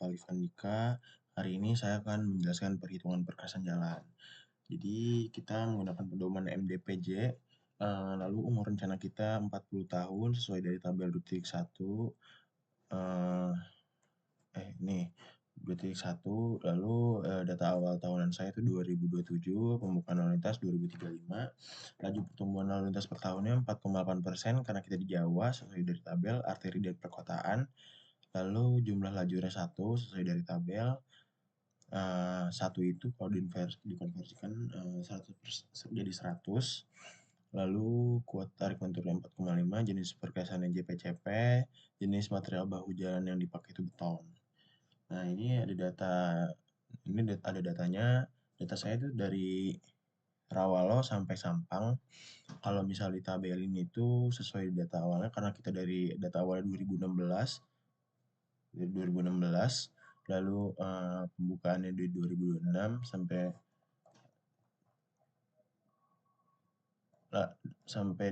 Alif Andika. Hari ini saya akan menjelaskan perhitungan perkerasan jalan. Jadi kita menggunakan pedoman MDPJ, lalu umur rencana kita 40 tahun sesuai dari tabel 2.1. Nih 2.1, lalu data awal tahunan saya itu 2027, pembukaan lalu lintas 2035, laju pertumbuhan lalu lintas per tahunnya 4,8% karena kita di Jawa sesuai dari tabel, arteri dan perkotaan. Lalu jumlah lajurnya 1 sesuai dari tabel. 1 itu kalau dikonversikan 100 jadi 100. Lalu kuat tarik menturnya 4,5, jenis perkerasannya JPCP, jenis material bahu jalan yang dipakai itu beton. Nah, ini ada datanya. Data saya itu dari Rawalo sampai Sampang. Kalau misal ditabelin itu sesuai data awalnya, karena kita dari data awalnya 2016, lalu pembukaannya di 2026 sampai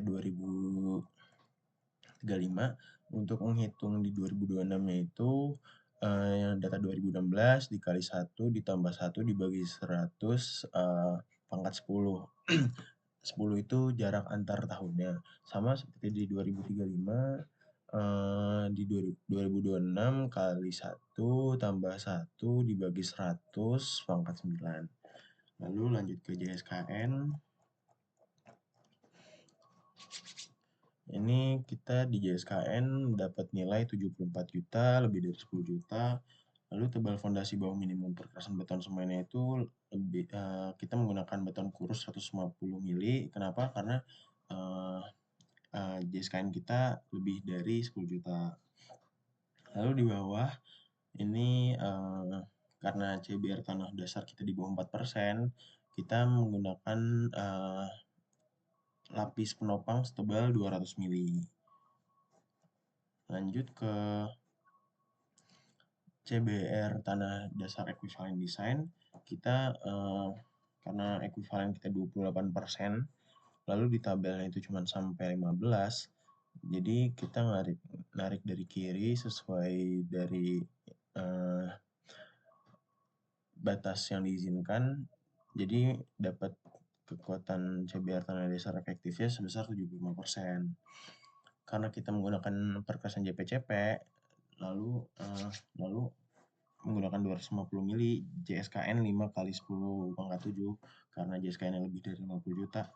2035. Untuk menghitung di 2026-nya itu yang data 2016 dikali 1 ditambah 1 dibagi 100 pangkat 10. 10 itu jarak antar tahunnya. Sama seperti di 2035, di 2026 kali 1 tambah 1 dibagi 100 pangkat 9. Lalu lanjut ke JSKN. Ini kita di JSKN dapat nilai 74 juta, lebih dari 10 juta. Lalu tebal fondasi bawah minimum perkerasan beton semennya itu kita menggunakan beton kurus 150 mili. Kenapa? Karena JSKN kita lebih dari 10 juta. Lalu di bawah ini karena CBR tanah dasar kita di bawah 4%, kita menggunakan lapis penopang setebal 200 mili. Lanjut ke CBR tanah dasar equivalent design, kita karena equivalent kita 28%, lalu di tabelnya itu cuma sampai 15, jadi kita narik dari kiri sesuai dari batas yang diizinkan, jadi dapat kekuatan CBR tanah dasar efektifnya sebesar 75%. Karena kita menggunakan perkerasan JPCP, lalu menggunakan 250 mili, JSKN 5 kali 10 pangkat 7, karena JSKN lebih dari 50 juta,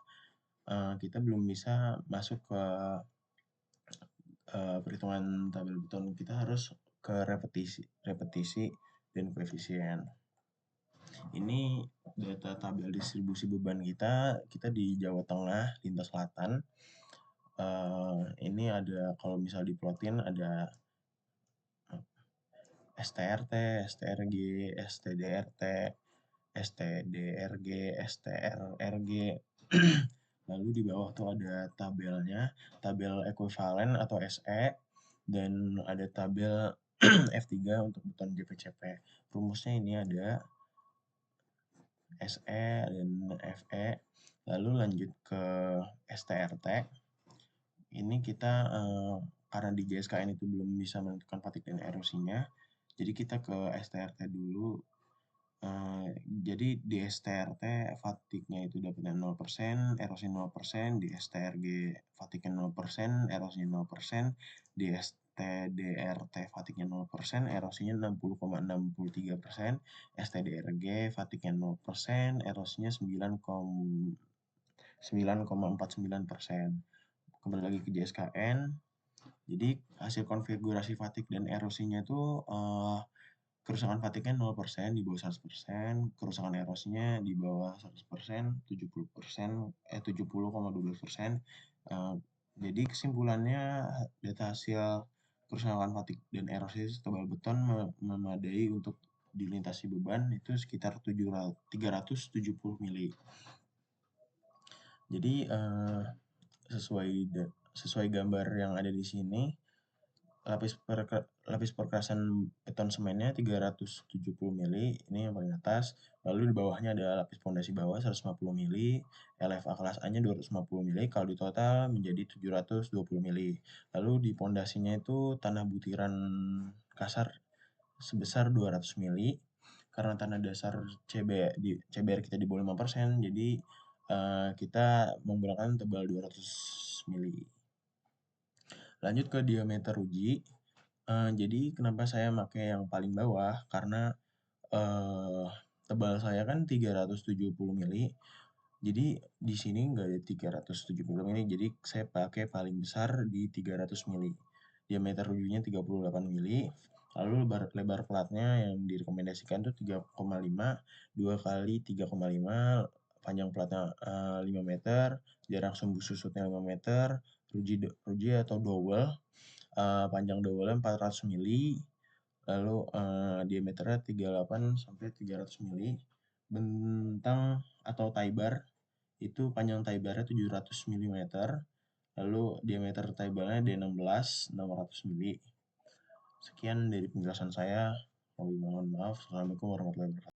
kita belum bisa masuk ke perhitungan tabel beton. Kita harus ke repetisi dan koefisien. Ini data tabel distribusi beban kita di Jawa Tengah, lintas selatan. Ini ada, kalau misal diplotin ada STRT, STRG, STDRT, STDRG, STRRG. Lalu di bawah tuh ada tabelnya, tabel ekuivalen atau SE, dan ada tabel F3 untuk beton JPCP. Rumusnya ini ada SE dan FE. Lalu lanjut ke STRT. Ini kita karena di JSKN itu belum bisa menentukan fatik dan erosinya, jadi kita ke STRT dulu. Jadi di STRT fatiknya itu dapatnya 0%, erosi 0%, di STRG fatiknya 0%, erosinya 0%, di STDRT fatiknya 0%, erosinya 60,63%, STDRG fatiknya 0%, erosinya 9,49%. Kembali lagi ke JSKN. Jadi hasil konfigurasi fatik dan erosinya itu kerusakan fatiknya 0%, di bawah 100%, kerusakan erosinya di bawah 100%, 70,12%. Jadi kesimpulannya data hasil kerusakan fatik dan erosi tebal beton memadai untuk dilintasi beban itu sekitar 370 mili. Jadi sesuai gambar yang ada di sini, lapis perkerasan beton semennya 370 mili, ini yang paling atas. Lalu di bawahnya ada lapis pondasi bawah 150 mili, LFA kelas A-nya 250 mili, kalau di total menjadi 720 mili. Lalu di pondasinya itu tanah butiran kasar sebesar 200 mili. Karena tanah dasar CBR kita di bawah 5%, jadi kita menggunakan tebal 200 mili. Lanjut ke diameter uji. Jadi kenapa saya pakai yang paling bawah? Karena tebal saya kan 370 mili. Jadi di sini nggak ada 370 mili, jadi saya pakai paling besar di 300 mili. Diameter ujinya 38 mili. Lalu lebar platnya yang direkomendasikan tuh 3,5, 2 kali 3,5, panjang platnya 5 meter, jarak sumbu susutnya 5 meter, ruji atau dowel, panjang dowelnya 400 mili, lalu diameternya 38 sampai 300 mili. Bentang atau tie bar itu panjang tie barnya 700 mm, lalu diameter tie barnya D16 600 mili. Sekian dari penjelasan saya. Mohon maaf. Assalamualaikum warahmatullahi wabarakatuh.